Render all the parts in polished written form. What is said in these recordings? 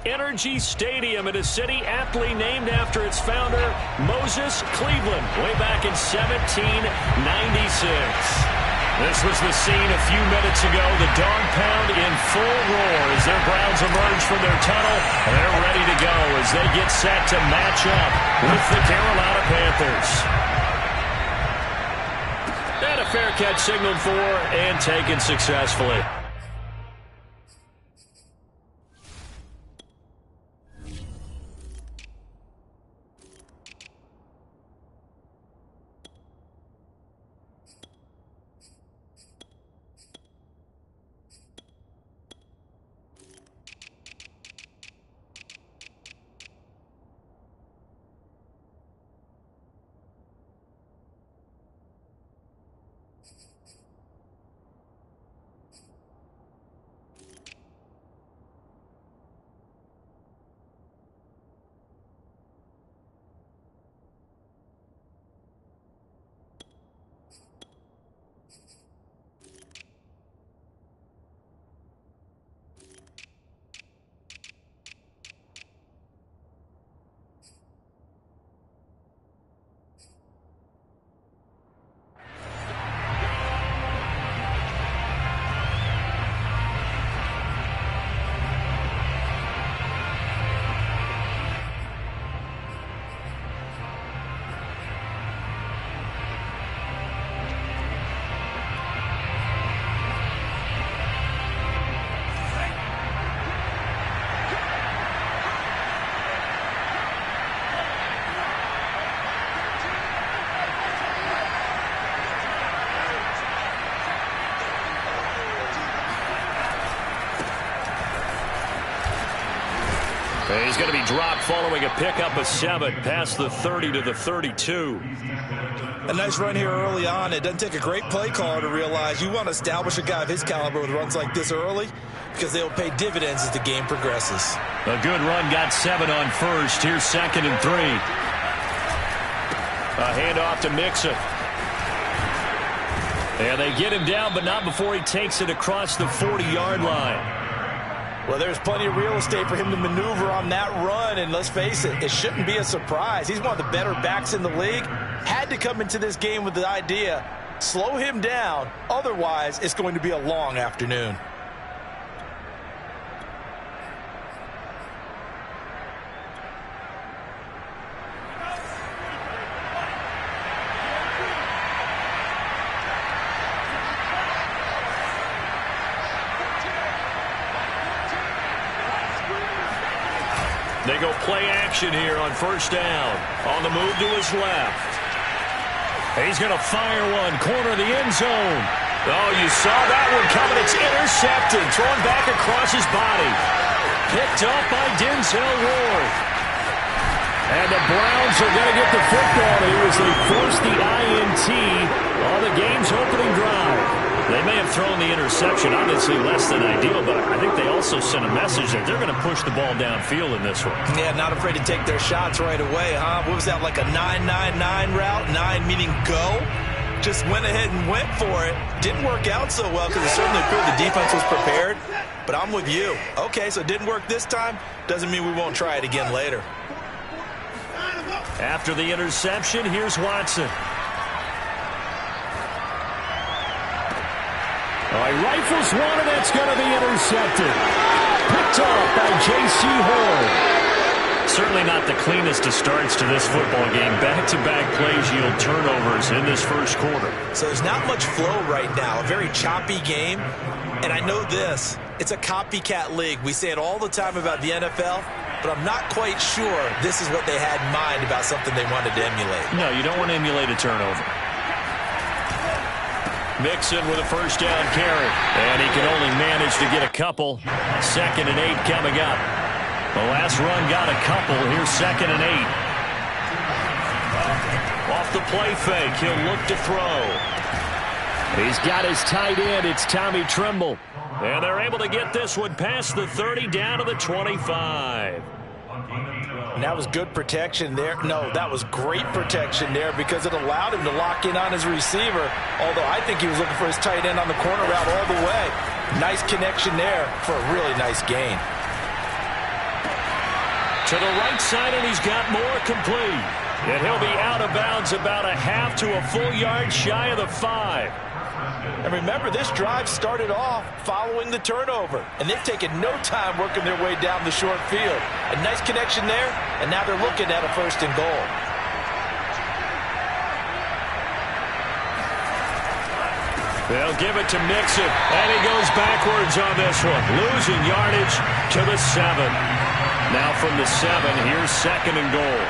Energy Stadium in a city aptly named after its founder, Moses Cleveland, way back in 1796. This was the scene a few minutes ago. The dog pound in full roar as their Browns emerge from their tunnel. They're ready to go as they get set to match up with the Carolina Panthers. And a fair catch signaled for and taken successfully. He's going to be dropped following a pickup of 7 past the 30 to the 32. A nice run here early on. It doesn't take a great play caller to realize you want to establish a guy of his caliber with runs like this early because they'll pay dividends as the game progresses. A good run got 7 on first. Here's 2nd and 3. A handoff to Mixon. And they get him down, but not before he takes it across the 40-yard line. Well, there's plenty of real estate for him to maneuver on that run, and let's face it, it shouldn't be a surprise. He's one of the better backs in the league. Had to come into this game with the idea, slow him down, otherwise it's going to be a long afternoon. They go play action here on first down. On the move to his left. He's going to fire one. Corner of the end zone. Oh, you saw that one coming. It's intercepted. Thrown back across his body. Picked up by Denzel Ward. And the Browns are going to get the football here as they force the INT on the game's opening drive. They may have thrown the interception, obviously less than ideal, but I think they also sent a message that they're going to push the ball downfield in this one. Yeah, not afraid to take their shots right away, huh? What was that, like a 9-9-9 route? 9 meaning go? Just went ahead and went for it. Didn't work out so well because it certainly proved the defense was prepared, but I'm with you. Okay, so it didn't work this time. Doesn't mean we won't try it again later. After the interception, here's Watson. He rifles one, and it's going to be intercepted. Picked off by J.C. Horn. Certainly not the cleanest of starts to this football game. Back-to-back plays yield turnovers in this first quarter. So there's not much flow right now. A very choppy game. And I know this. It's a copycat league. We say it all the time about the NFL, but I'm not quite sure this is what they had in mind about something they wanted to emulate. No, you don't want to emulate a turnover. Mixon with a first down carry. And he can only manage to get a couple. 2nd and 8 coming up. The last run got a couple. Here's 2nd and 8. Off the play fake. He'll look to throw. He's got his tight end. It's Tommy Tremble. And they're able to get this one past the 30 down to the 25. And that was good protection there. No, that was great protection there because it allowed him to lock in on his receiver, although I think he was looking for his tight end on the corner route all the way. Nice connection there for a really nice gain. To the right side, and he's got more complete. And he'll be out of bounds about a half to a full yard shy of the 5. And remember, this drive started off following the turnover. And they've taken no time working their way down the short field. A nice connection there, and now they're looking at a 1st and goal. They'll give it to Mixon, and he goes backwards on this one, losing yardage to the 7. Now from the 7, here's 2nd and goal.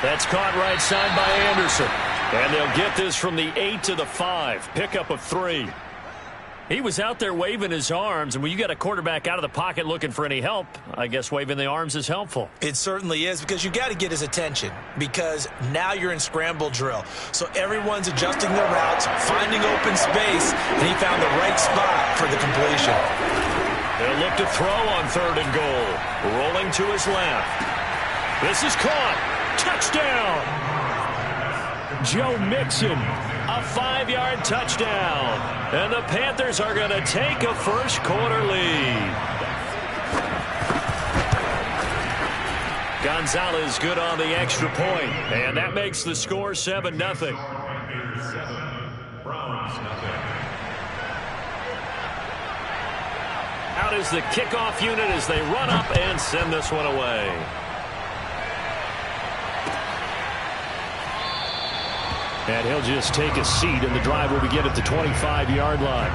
That's caught right side by Anderson. And they'll get this from the 8 to the 5. Pickup of 3. He was out there waving his arms, and when you got a quarterback out of the pocket looking for any help, I guess waving the arms is helpful. It certainly is, because you got to get his attention, because now you're in scramble drill. So everyone's adjusting their routes, finding open space, and he found the right spot for the completion. They'll look to throw on 3rd and goal. Rolling to his left. This is caught. Touchdown! Joe Mixon, a 5-yard touchdown. And the Panthers are going to take a first-quarter lead. Gonzalez good on the extra point, and that makes the score 7-0. Out is the kickoff unit as they run up and send this one away. And he'll just take a seat, and the drive will begin at the 25-yard line.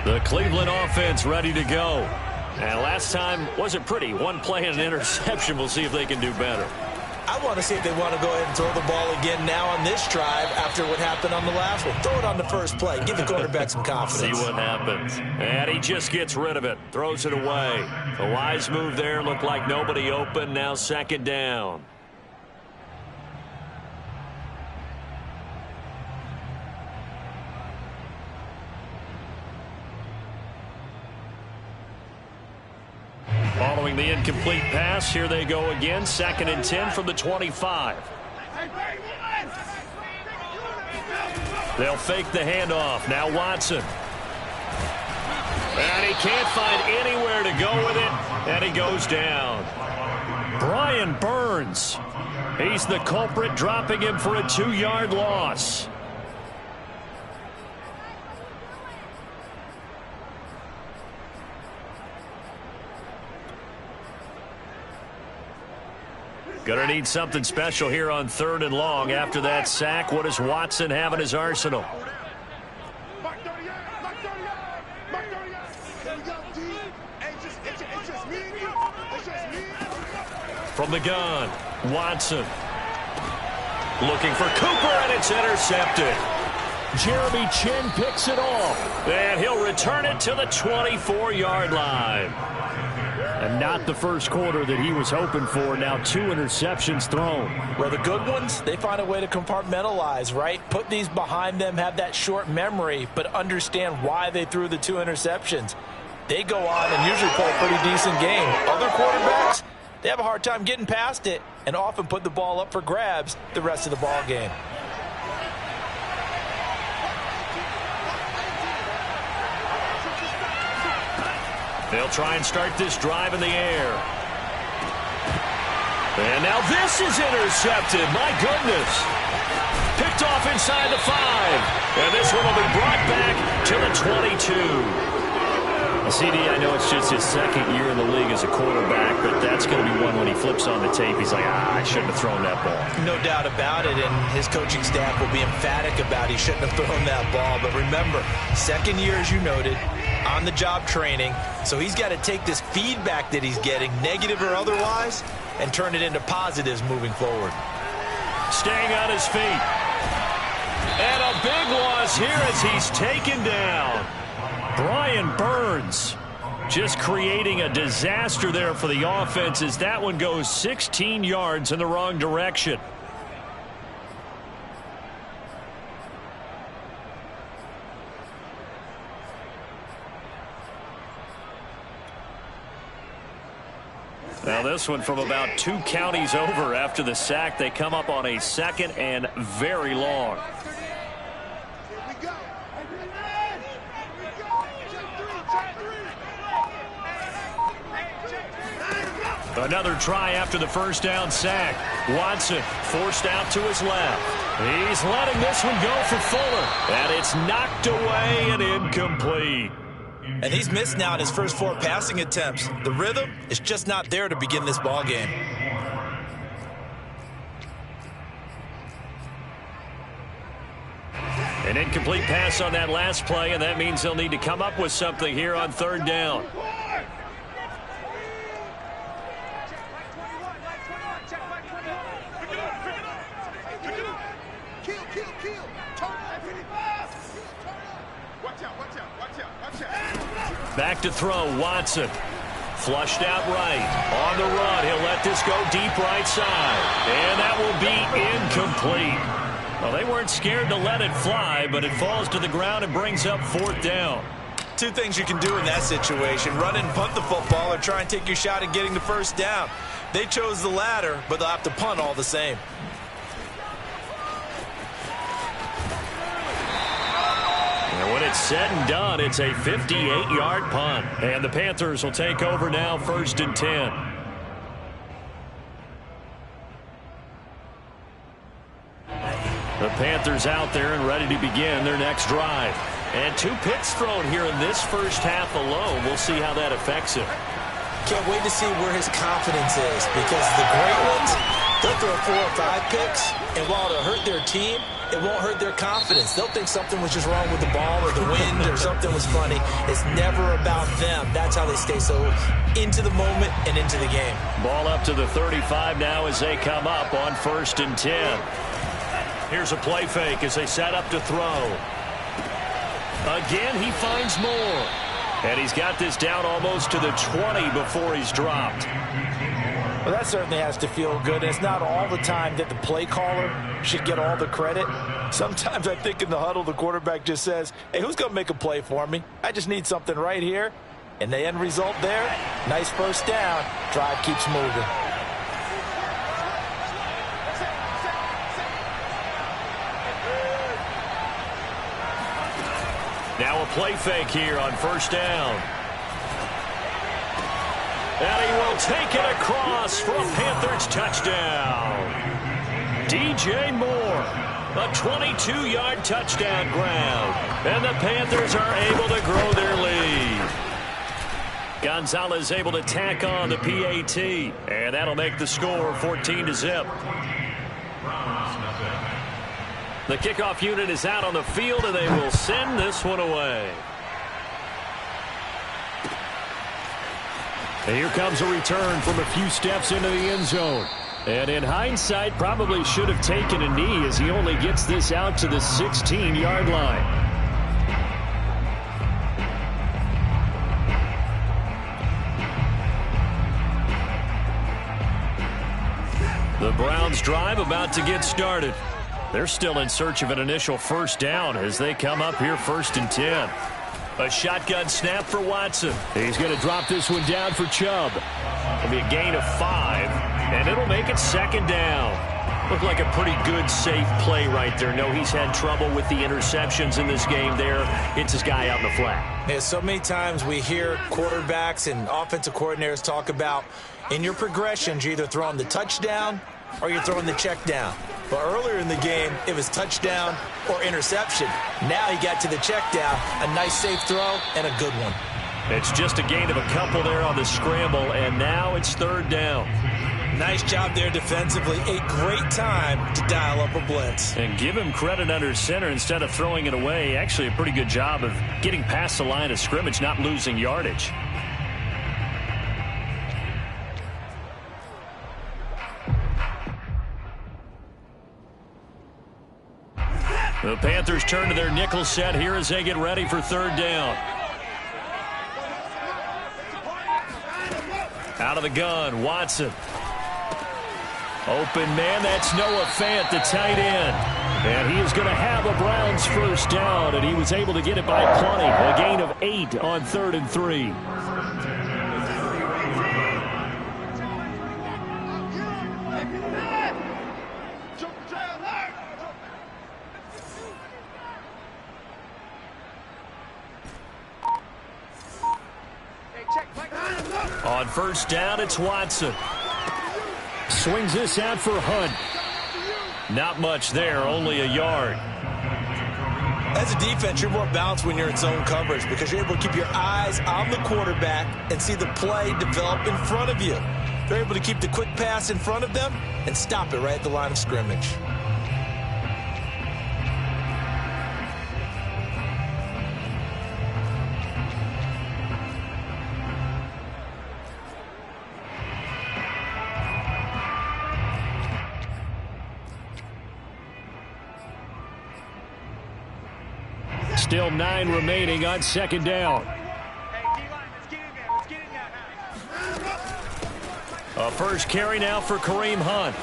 The Cleveland offense ready to go. And last time wasn't pretty. One play and an interception. We'll see if they can do better. I want to see if they want to go ahead and throw the ball again now on this drive after what happened on the last one. Throw it on the first play. Give the quarterback some confidence. See what happens. And he just gets rid of it. Throws it away. A wise move there. Looked like nobody open. Now 2nd down. Following the incomplete pass, here they go again. 2nd and 10 from the 25. They'll fake the handoff. Now Watson. And he can't find anywhere to go with it, and he goes down. Brian Burns. He's the culprit, dropping him for a 2-yard loss. Gonna need something special here on 3rd and long. After that sack, what does Watson have in his arsenal? From the gun, Watson. Looking for Cooper, and it's intercepted. Jeremy Chin picks it off, and he'll return it to the 24-yard line. And not the first quarter that he was hoping for. Now 2 interceptions thrown. Well, the good ones, they find a way to compartmentalize, right? Put these behind them, have that short memory, but understand why they threw the 2 interceptions. They go on and usually play a pretty decent game. Other quarterbacks, they have a hard time getting past it and often put the ball up for grabs the rest of the ball game. They'll try and start this drive in the air. And now this is intercepted. My goodness. Picked off inside the 5. And this one will be brought back to the 22. CD, I know it's just his 2nd year in the league as a quarterback, but that's going to be one when he flips on the tape. He's like, I shouldn't have thrown that ball. No doubt about it, and his coaching staff will be emphatic about he shouldn't have thrown that ball. But remember, 2nd year, as you noted, on-the-job training, so he's got to take this feedback that he's getting, negative or otherwise, and turn it into positives moving forward. Staying on his feet. And a big one loss here as he's taken down. Brian Burns just creating a disaster there for the offense as that one goes 16 yards in the wrong direction. Now this one from about 2 counties over after the sack. They come up on a 2nd and very long. Another try after the first down sack. Watson forced out to his left. He's letting this one go for Fuller. And it's knocked away and incomplete. And he's missed now in his first 4 passing attempts. The rhythm is just not there to begin this ball game. An incomplete pass on that last play, and that means they'll need to come up with something here on 3rd down. Back to throw, Watson. Flushed out right. On the run, he'll let this go deep right side. And that will be incomplete. Well, they weren't scared to let it fly, but it falls to the ground and brings up 4th down. 2 things you can do in that situation. Run and punt the football or try and take your shot at getting the first down. They chose the latter, but they'll have to punt all the same. When it's said and done, it's a 58-yard punt. And the Panthers will take over now, 1st and 10. The Panthers out there and ready to begin their next drive. And 2 picks thrown here in this first half alone. We'll see how that affects him. Can't wait to see where his confidence is, because the great ones, they'll throw 4 or 5 picks, and while it'll hurt their team, it won't hurt their confidence. They'll think something was just wrong with the ball or the wind or something was funny. It's never about them. That's how they stay so into the moment and into the game. Ball up to the 35 now as they come up on 1st and 10. Here's a play fake as they set up to throw. Again, he finds more. And he's got this down almost to the 20 before he's dropped. Well, that certainly has to feel good. It's not all the time that the play caller should get all the credit. Sometimes I think in the huddle, the quarterback just says, hey, who's going to make a play for me? I just need something right here. And the end result there, nice first down. Drive keeps moving. Now a play fake here on 1st down. And he will take it across for a Panthers touchdown. DJ Moore, a 22-yard touchdown ground. And the Panthers are able to grow their lead. Gonzalez able to tack on the PAT. And that'll make the score 14-0. The kickoff unit is out on the field, and they will send this one away. And here comes a return from a few steps into the end zone. And in hindsight, probably should have taken a knee as he only gets this out to the 16-yard line. The Browns drive about to get started. They're still in search of an initial first down as they come up here 1st and 10. A shotgun snap for Watson. He's going to drop this one down for Chubb. It'll be a gain of 5, and it'll make it 2nd down. Looked like a pretty good, safe play right there. No, he's had trouble with the interceptions in this game there. Hits his guy out in the flat. Yeah, so many times we hear quarterbacks and offensive coordinators talk about in your progressions, you're either throwing the touchdown or you're throwing the check down. But earlier in the game, it was touchdown or interception. Now he got to the check down, a nice safe throw, and a good one. It's just a gain of a couple there on the scramble, and now it's 3rd down. Nice job there defensively. A great time to dial up a blitz. And give him credit under center instead of throwing it away. Actually, a pretty good job of getting past the line of scrimmage, not losing yardage. The Panthers turn to their nickel set here as they get ready for third down. Out of the gun, Watson. Open man, that's Noah Fant, the tight end. And he is going to have a Browns first down, and he was able to get it by plenty. A gain of 8 on 3rd and 3. On first down, it's Watson. Swings this out for Hunt. Not much there, only a yard. As a defense, you're more balanced when you're in zone coverage because you're able to keep your eyes on the quarterback and see the play develop in front of you. They're able to keep the quick pass in front of them and stop it right at the line of scrimmage. Still 9 remaining on second down. A first carry now for Kareem Hunt.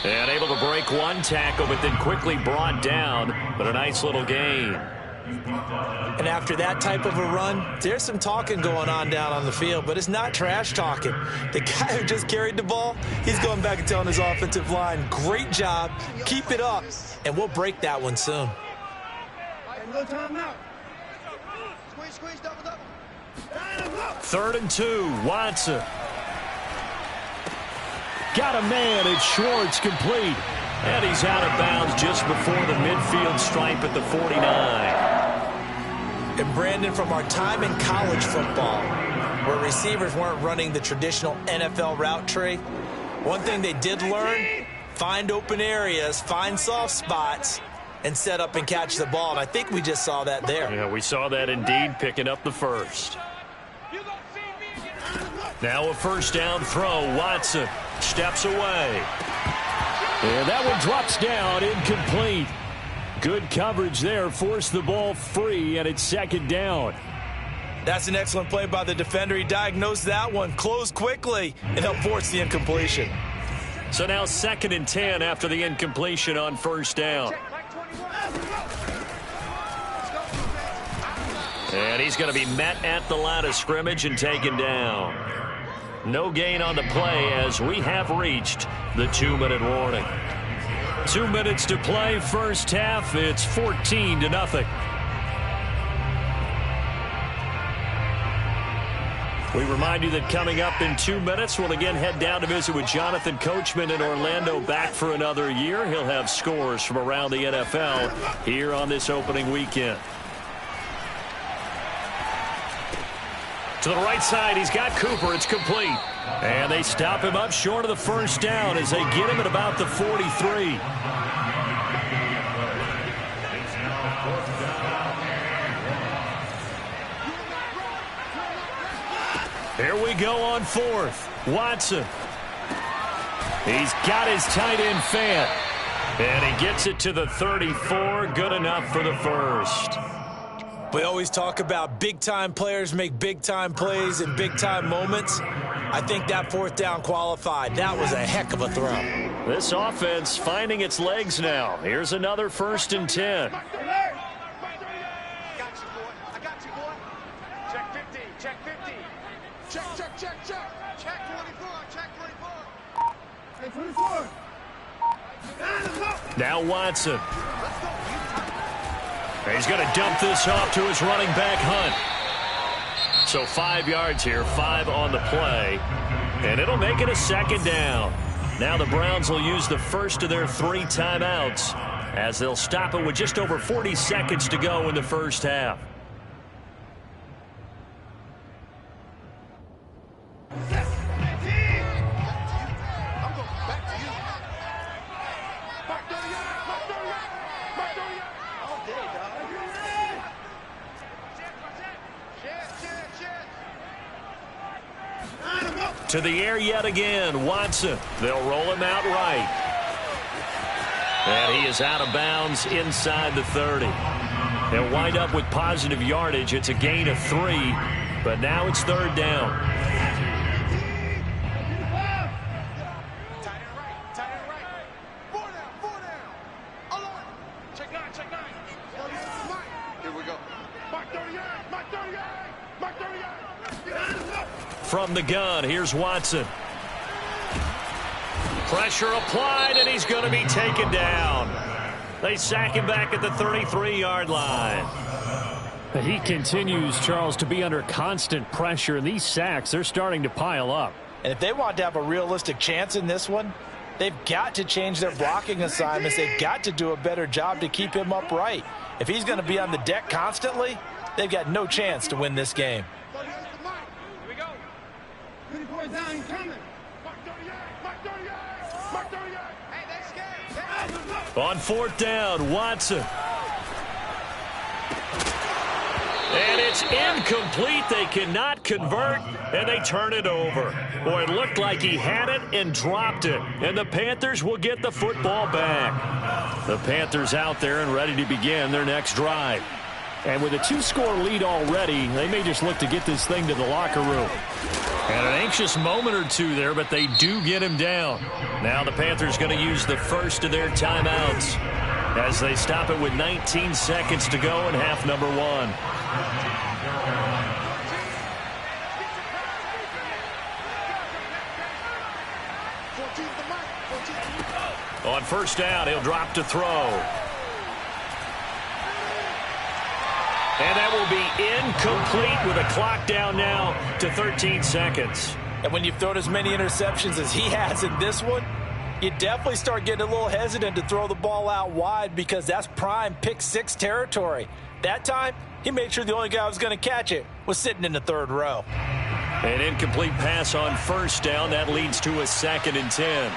And able to break one tackle, but then quickly brought down. But a nice little gain. And after that type of a run, there's some talking going on down on the field, but it's not trash talking. The guy who just carried the ball, he's going back and telling his offensive line, great job, keep it up, and we'll break that one soon. No time now. Squeeze, double. 3rd and 2, Watson. Got a man, it's Schwartz, complete. And he's out of bounds just before the midfield stripe at the 49. And Brandon, from our time in college football, where receivers weren't running the traditional NFL route tree, one thing they did learn, find open areas, find soft spots, and set up and catch the ball. And I think we just saw that there. Yeah, we saw that indeed, picking up the first. Now a first down throw. Watson steps away. And that one drops down, incomplete. Good coverage there, forced the ball free, and it's second down. That's an excellent play by the defender. He diagnosed that one, closed quickly, and helped force the incompletion. So now 2nd and 10 after the incompletion on first down. And he's going to be met at the line of scrimmage and taken down. No gain on the play as we have reached the 2-minute warning. 2 minutes to play, first half. It's 14-0. We remind you that coming up in 2 minutes, we'll again head down to visit with Jonathan Coachman in Orlando, back for another year. He'll have scores from around the NFL here on this opening weekend. To the right side, he's got Cooper. It's complete. And they stop him up short of the first down as they get him at about the 43. Here we go on 4th. Watson. He's got his tight end Fant. And he gets it to the 34. Good enough for the first. We always talk about big-time players make big-time plays in big-time moments. I think that 4th down qualified. That was a heck of a throw. This offense finding its legs now. Here's another 1st and 10. I got you, boy. Check 50. Check 50. Check. Check 24. Hey, 24. Now Watson. He's going to dump this off to his running back, Hunt. So 5 yards here, 5 on the play. And it'll make it a second down. Now the Browns will use the first of their 3 timeouts as they'll stop it with just over 40 seconds to go in the first half. To the air yet again, Watson. They'll roll him out right. And he is out of bounds inside the 30. They'll wind up with positive yardage. It's a gain of 3, but now it's third down. From the gun, here's Watson. Pressure applied, and he's going to be taken down. They sack him back at the 33-yard line. He continues, Charles, to be under constant pressure. And these sacks, they're starting to pile up. And if they want to have a realistic chance in this one, they've got to change their blocking assignments. They've got to do a better job to keep him upright. If he's going to be on the deck constantly, they've got no chance to win this game. On fourth down, Watson. And it's incomplete. They cannot convert, and they turn it over. Boy, it looked like he had it and dropped it. And the Panthers will get the football back. The Panthers out there and ready to begin their next drive. And with a 2-score lead already, they may just look to get this thing to the locker room. And an anxious moment or two there, but they do get him down. Now the Panthers going to use the first of their timeouts as they stop it with 19 seconds to go in half number 1. On first down, he'll drop to throw. And that will be incomplete with a clock down now to 13 seconds. And when you've thrown as many interceptions as he has in this one, you definitely start getting a little hesitant to throw the ball out wide because that's prime pick 6 territory. That time, he made sure the only guy who was going to catch it was sitting in the third row. An incomplete pass on first down. That leads to a 2nd and 10.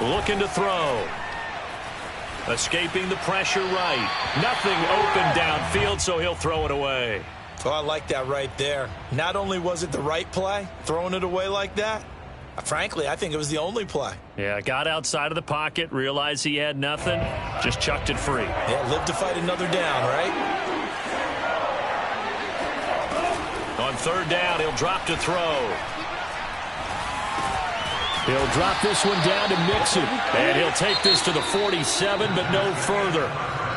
Looking to throw. Escaping the pressure right. Nothing open downfield, so he'll throw it away. Oh, I like that right there. Not only was it the right play, throwing it away like that, frankly, I think it was the only play. Yeah, got outside of the pocket, realized he had nothing, just chucked it free. Yeah, live to fight another down, right? On third down, he'll drop to throw. He'll drop this one down to Mixon. And he'll take this to the 47, but no further,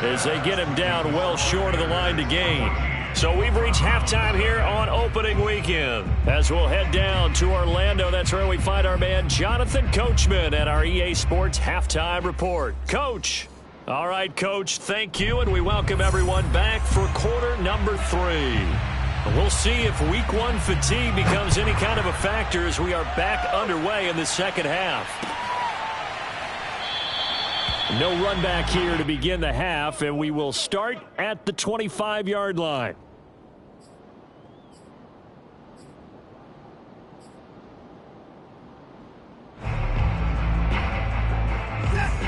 as they get him down well short of the line to gain. So we've reached halftime here on opening weekend. As we'll head down to Orlando, that's where we find our man Jonathan Coachman at our EA Sports Halftime Report. Coach. All right, Coach, thank you, and we welcome everyone back for quarter number 3. We'll see if week 1 fatigue becomes any kind of a factor as we are back underway in the second half. No run back here to begin the half, and we will start at the 25-yard line.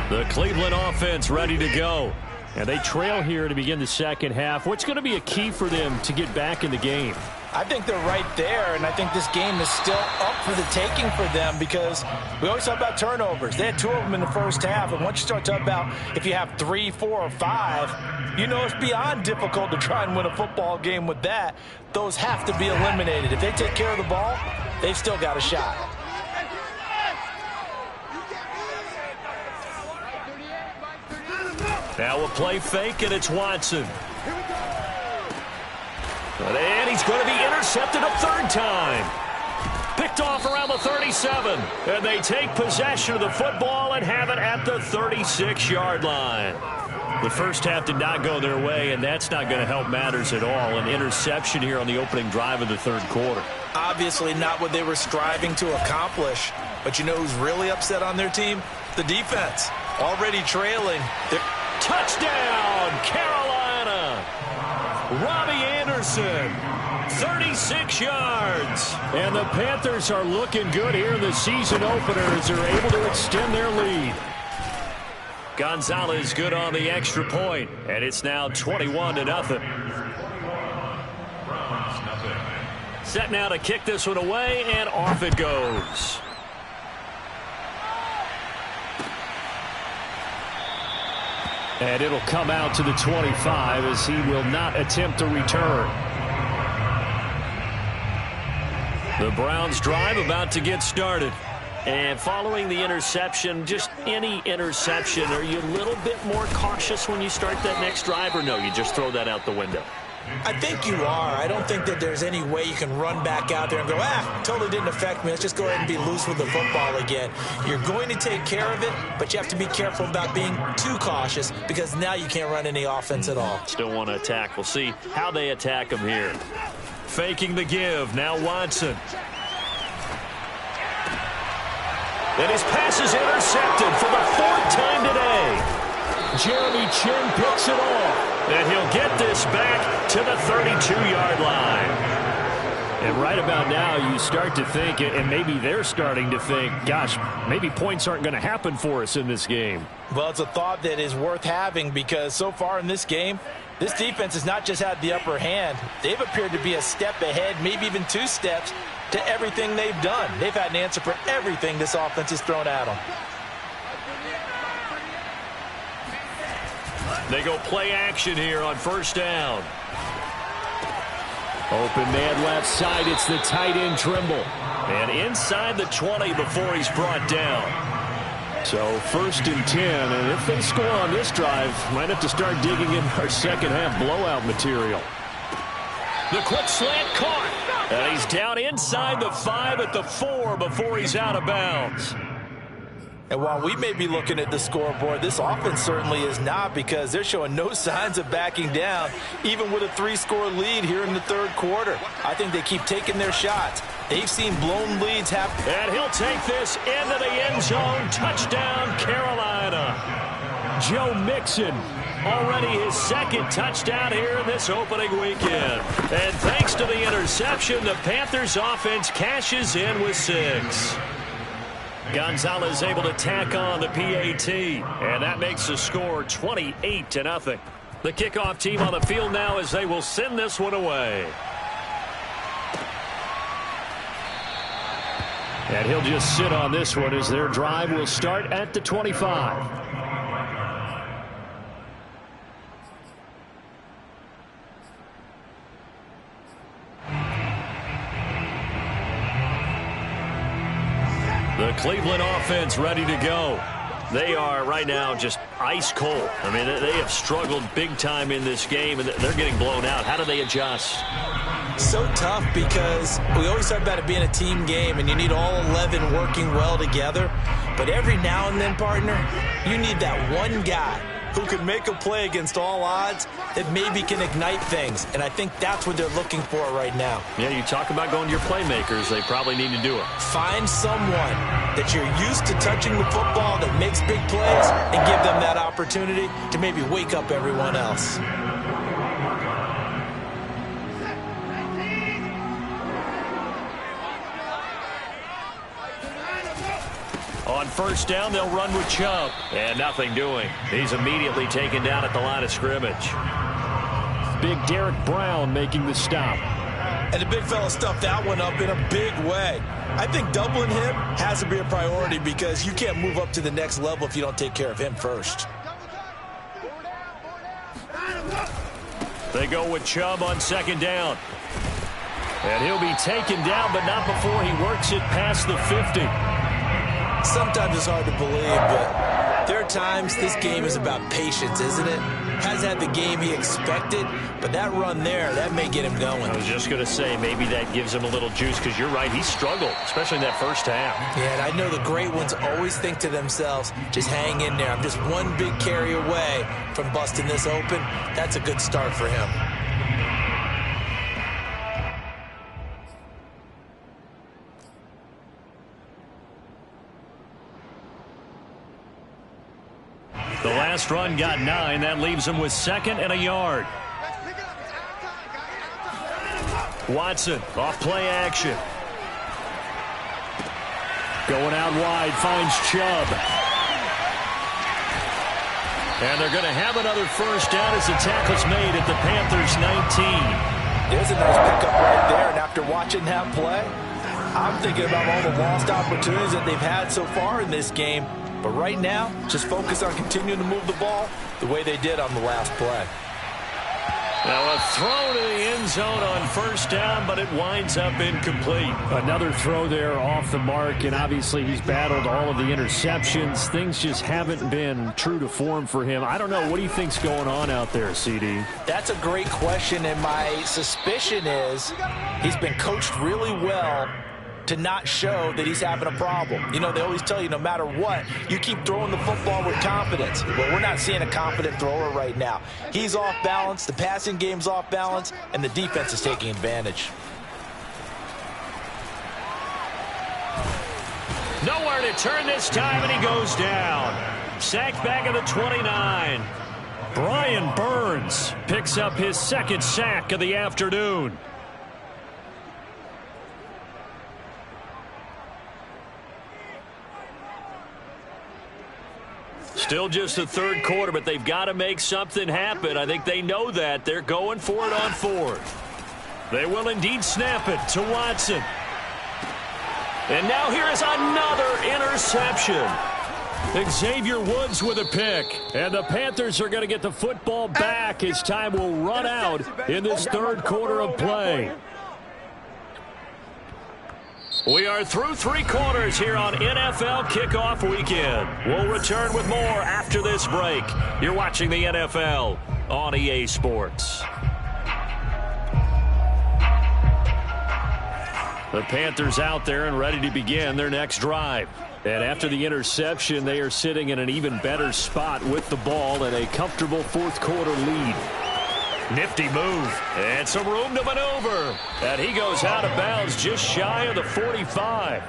The Cleveland offense ready to go. And they trail here to begin the second half. What's going to be a key for them to get back in the game? I think they're right there, and I think this game is still up for the taking for them because we always talk about turnovers. They had 2 of them in the first half, and once you start talking about if you have 3, 4, or 5, you know it's beyond difficult to try and win a football game with that. Those have to be eliminated. If they take care of the ball, they've still got a shot. Now a play fake, and it's Watson. And he's going to be intercepted a third time. Picked off around the 37. And they take possession of the football and have it at the 36-yard line. The first half did not go their way, and that's not going to help matters at all. An interception here on the opening drive of the third quarter. Obviously not what they were striving to accomplish. But you know who's really upset on their team? The defense. Already trailing. Touchdown, Carolina. Robbie Anderson, 36 yards. And the Panthers are looking good here in the season opener as they're able to extend their lead. Gonzalez good on the extra point, and it's now 21-0. set now to kick this one away, and off it goes. And it'll come out to the 25 as he will not attempt to return. The Browns drive about to get started. And following the interception, just any interception, are you a little bit more cautious when you start that next drive, or no, you just throw that out the window? I think you are. I don't think that there's any way you can run back out there and go, totally didn't affect me. Let's just go ahead and be loose with the football again. You're going to take care of it, but you have to be careful about being too cautious because now you can't run any offense at all. Still want to attack. We'll see how they attack him here. Faking the give. Now Watson. And his pass is intercepted for the 4th time today. Jeremy Chin picks it off. And he'll get this back to the 32-yard line. And right about now, you start to think, and maybe they're starting to think, gosh, maybe points aren't going to happen for us in this game. Well, it's a thought that is worth having because so far in this game, this defense has not just had the upper hand. They've appeared to be a step ahead, maybe even 2 steps to everything they've done. They've had an answer for everything this offense has thrown at them. They go play action here on 1st down. Open man left side. It's the tight end Trimble. And inside the 20 before he's brought down. So 1st and 10. And if they score on this drive, might have to start digging in our second half blowout material. The quick slant caught. And he's down inside the 5 at the 4 before he's out of bounds. And while we may be looking at the scoreboard, this offense certainly is not because they're showing no signs of backing down, even with a 3-score lead here in the 3rd quarter. I think they keep taking their shots. They've seen blown leads happen. And he'll take this into the end zone. Touchdown, Carolina. Joe Mixon, already his 2nd touchdown here in this opening weekend. And thanks to the interception, the Panthers offense cashes in with 6. Gonzalez able to tack on the PAT, and that makes the score 28-0. The kickoff team on the field now as they will send this one away. And he'll just sit on this one as their drive will start at the 25. The Cleveland offense ready to go. They are right now just ice cold. I mean, they have struggled big time in this game, and they're getting blown out. How do they adjust? So tough because we always talk about it being a team game, and you need all 11 working well together. But every now and then, partner, you need that one guy who can make a play against all odds that maybe can ignite things. And I think that's what they're looking for right now. Yeah, you talk about going to your playmakers. They probably need to do it. Find someone that you're used to touching the football that makes big plays and give them that opportunity to maybe wake up everyone else. On 1st down, they'll run with Chubb. And nothing doing. He's immediately taken down at the line of scrimmage. Big Derek Brown making the stop. And the big fella stuffed that one up in a big way. I think doubling him has to be a priority because you can't move up to the next level if you don't take care of him first. They go with Chubb on 2nd down. And he'll be taken down, but not before he works it past the 50. Sometimes it's hard to believe, but there are times this game is about patience, isn't it? Hasn't had the game he expected, but that run there, that may get him going. I was just going to say, maybe that gives him a little juice, because you're right, he struggled, especially in that 1st half. Yeah, and I know the great ones always think to themselves, just hang in there. I'm just one big carry away from busting this open. That's a good start for him. The last run got 9. That leaves him with 2nd and a yard. Watson off play action. Going out wide, finds Chubb. And they're going to have another 1st down as the tackle's made at the Panthers' 19. There's a nice pickup right there, and after watching that play, I'm thinking about all the lost opportunities that they've had so far in this game. But right now, just focus on continuing to move the ball the way they did on the last play. Now a throw to the end zone on first down, but it winds up incomplete. Another throw there off the mark, and obviously he's battled all of the interceptions. Things just haven't been true to form for him. I don't know. What do you think's going on out there, CD? That's a great question, and my suspicion is he's been coached really well to not show that he's having a problem. You know, they always tell you no matter what, you keep throwing the football with confidence. Well, we're not seeing a confident thrower right now. He's off balance, the passing game's off balance, and the defense is taking advantage. Nowhere to turn this time, and he goes down. Sacked back at the 29. Brian Burns picks up his second sack of the afternoon. Still just the third quarter, but they've got to make something happen. I think they know that. They're going for it on fourth. They will indeed snap it to Watson. And now here is another interception. Xavier Woods with a pick. And the Panthers are going to get the football back as time will run out in this third quarter of play. We are through three quarters here on NFL Kickoff Weekend. We'll return with more after this break. You're watching the NFL on EA Sports. The Panthers out there and ready to begin their next drive. And after the interception, they are sitting in an even better spot with the ball and a comfortable fourth quarter lead. Nifty move, and some room to maneuver. And he goes out of bounds just shy of the 45.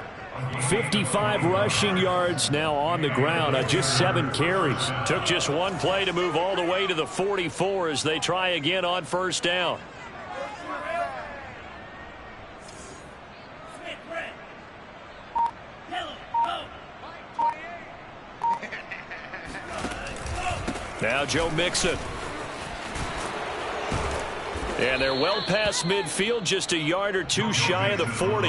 55 rushing yards now on the ground on just 7 carries. Took just one play to move all the way to the 44 as they try again on first down. Now Joe Mixon. And they're well past midfield, just a yard or two shy of the 40.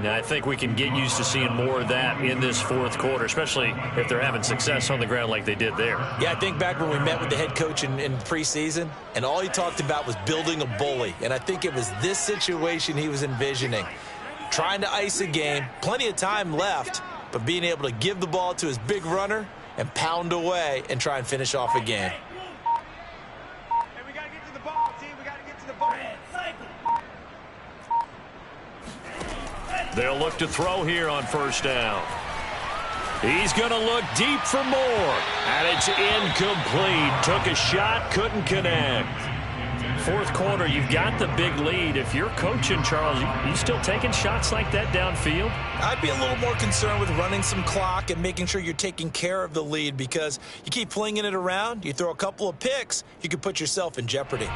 Now, I think we can get used to seeing more of that in this fourth quarter, especially if they're having success on the ground like they did there. Yeah, I think back when we met with the head coach in preseason, and all he talked about was building a bully. And I think it was this situation he was envisioning. Trying to ice a game, plenty of time left, but being able to give the ball to his big runner and pound away and try and finish off a game. They'll look to throw here on first down. He's going to look deep for more. And it's incomplete. Took a shot, couldn't connect. Fourth quarter, you've got the big lead. If you're coaching, Charles, you still taking shots like that downfield? I'd be a little more concerned with running some clock and making sure you're taking care of the lead, because you keep flinging it around, you throw a couple of picks, you could put yourself in jeopardy.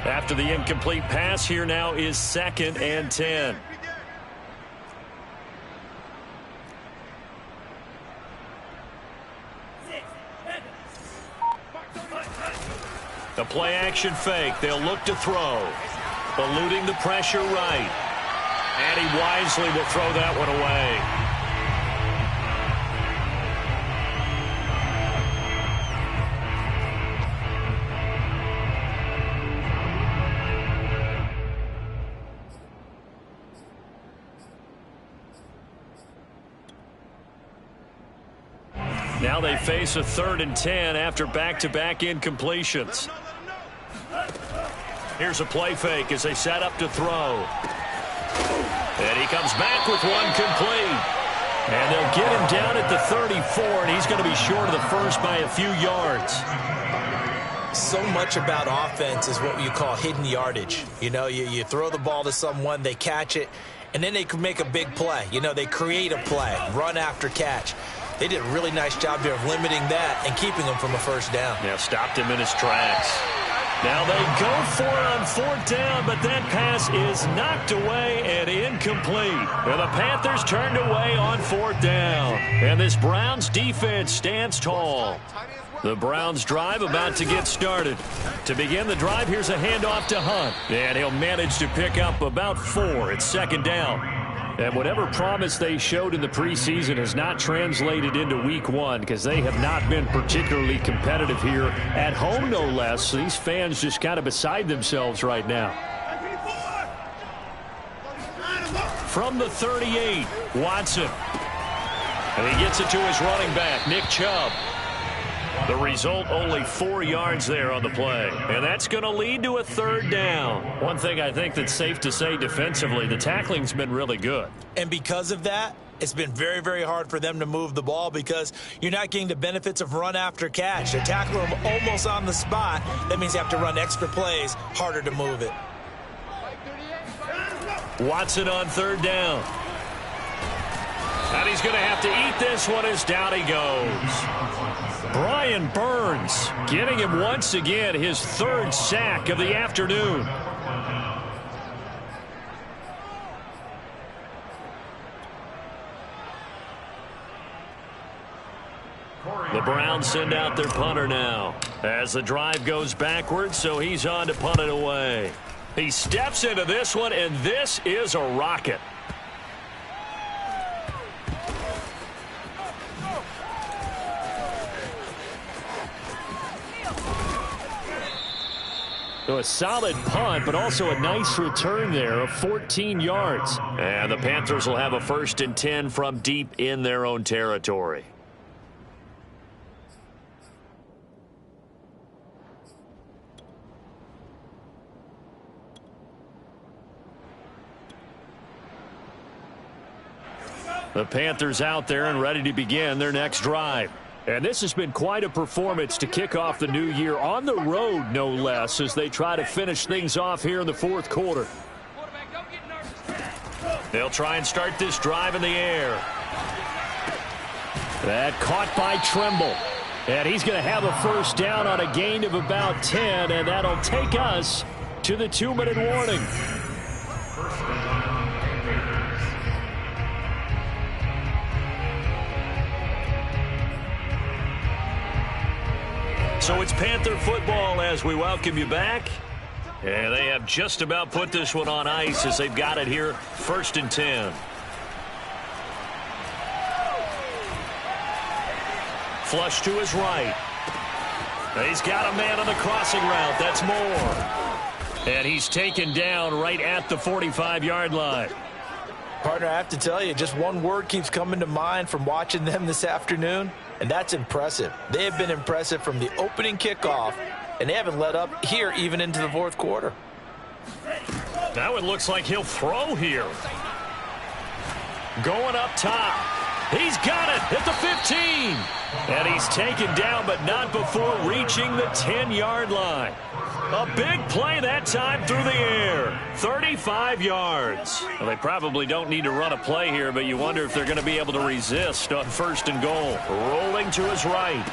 After the incomplete pass, here now is 2nd and 10. The play action fake. They'll look to throw. Eluding the pressure right. And he wisely will throw that one away. Now they face a 3rd and 10 after back-to-back incompletions. Here's a play fake as they set up to throw. And he comes back with one complete. And they'll get him down at the 34, and he's going to be short of the first by a few yards. So much about offense is what you call hidden yardage. You know, you throw the ball to someone, they catch it, and then they can make a big play. You know, they create a play, run after catch. They did a really nice job there of limiting that and keeping him from a first down. Yeah, stopped him in his tracks. Now they go for it on 4th down, but that pass is knocked away and incomplete. And the Panthers turned away on 4th down. And this Browns defense stands tall. The Browns drive about to get started. To begin the drive, here's a handoff to Hunt. And he'll manage to pick up about 4. It's second down. And whatever promise they showed in the preseason has not translated into week 1 because they have not been particularly competitive here at home, no less. These fans just kind of beside themselves right now. From the 38, Watson. And he gets it to his running back, Nick Chubb. The result, only 4 yards there on the play. And that's going to lead to a third down. One thing I think that's safe to say defensively, the tackling's been really good. And because of that, it's been very, very hard for them to move the ball because you're not getting the benefits of run after catch. They tackle them almost on the spot. That means you have to run extra plays, harder to move it. Watson on third down. And he's going to have to eat this one as down he goes. Brian Burns getting him once again his 3rd sack of the afternoon. The Browns send out their punter now as the drive goes backwards, so he's on to punt it away. He steps into this one, and this is a rocket. So a solid punt, but also a nice return there of 14 yards. And the Panthers will have a 1st and 10 from deep in their own territory. The Panthers out there and ready to begin their next drive. And this has been quite a performance to kick off the new year on the road, no less, as they try to finish things off here in the 4th quarter. They'll try and start this drive in the air. That caught by Trimble. And he's going to have a 1st down on a gain of about 10, and that'll take us to the 2-minute warning. So it's Panther football as we welcome you back. And they have just about put this one on ice as they've got it here, 1st and 10. Flush to his right. He's got a man on the crossing route. That's Moore. And he's taken down right at the 45-yard line. Partner, I have to tell you, just one word keeps coming to mind from watching them this afternoon, and that's impressive. They have been impressive from the opening kickoff, and they haven't let up here even into the 4th quarter. Now it looks like he'll throw here. Going up top. He's got it at the 15. And he's taken down, but not before reaching the 10-yard line. A big play that time through the air. 35 yards. Well, they probably don't need to run a play here, but you wonder if they're going to be able to resist on 1st and goal. Rolling to his right.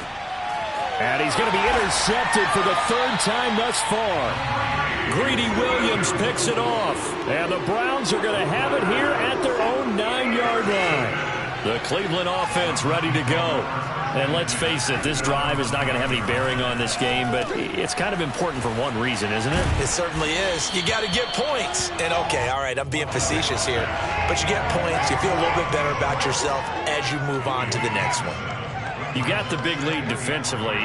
And he's going to be intercepted for the 3rd time thus far. Greedy Williams picks it off. And the Browns are going to have it here at their own 9-yard line. The Cleveland offense ready to go. And let's face it, this drive is not going to have any bearing on this game, but it's kind of important for one reason, isn't it? It certainly is. You got to get points. And, okay, all right, I'm being facetious here. But you get points. You feel a little bit better about yourself as you move on to the next one. You got the big lead defensively,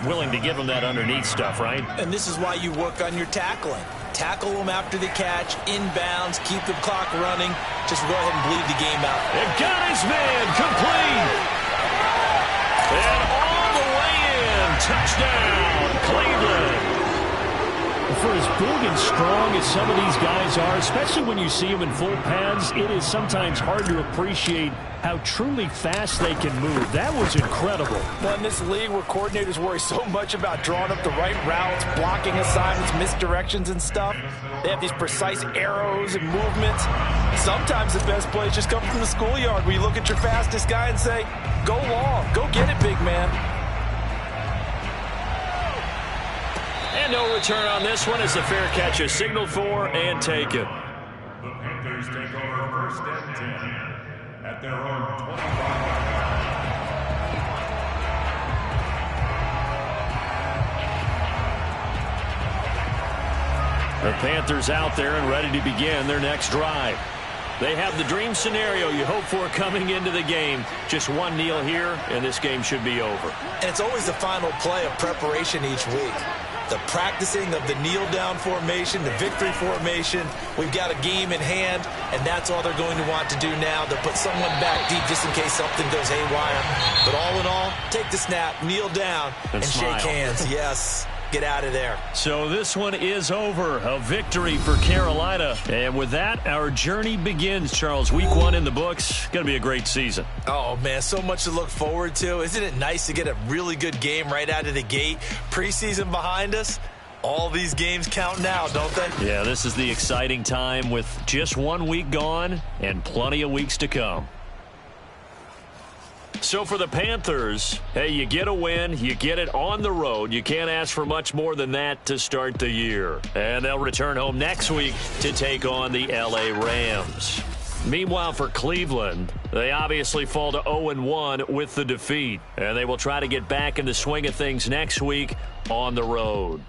willing to give them that underneath stuff, right? And this is why you work on your tackling. Tackle them after the catch, inbounds, keep the clock running. Just go ahead and bleed the game out. It got his man complete. And all the way in. Touchdown, Cleveland. For as big and strong as some of these guys are, especially when you see them in full pads, it is sometimes hard to appreciate how truly fast they can move. That was incredible. Well, in this league where coordinators worry so much about drawing up the right routes, blocking assignments, misdirections and stuff, they have these precise arrows and movements. Sometimes the best plays just come from the schoolyard where you look at your fastest guy and say, go long, go get it, big man. And no return on this one as the fair catch is signaled for and taken. The Panthers take over 1st and 10 at their own 25. The Panthers out there and ready to begin their next drive. They have the dream scenario you hope for coming into the game. Just one kneel here, and this game should be over. And it's always the final play of preparation each week. The practicing of the kneel-down formation, the victory formation. We've got a game in hand, and that's all they're going to want to do now. They'll put someone back deep just in case something goes haywire. But all in all, take the snap, kneel down, and shake hands. Yes. Get out of there. So this one is over. A victory for Carolina. And with that, our journey begins, Charles. Week 1 in the books. Going to be a great season. Oh, man, so much to look forward to. Isn't it nice to get a really good game right out of the gate? Preseason behind us. All these games count now, don't they? Yeah, this is the exciting time with just 1 week gone and plenty of weeks to come. So for the Panthers, hey, you get a win, you get it on the road. You can't ask for much more than that to start the year. And they'll return home next week to take on the LA Rams. Meanwhile, for Cleveland, they obviously fall to 0-1 with the defeat. And they will try to get back in the swing of things next week on the road.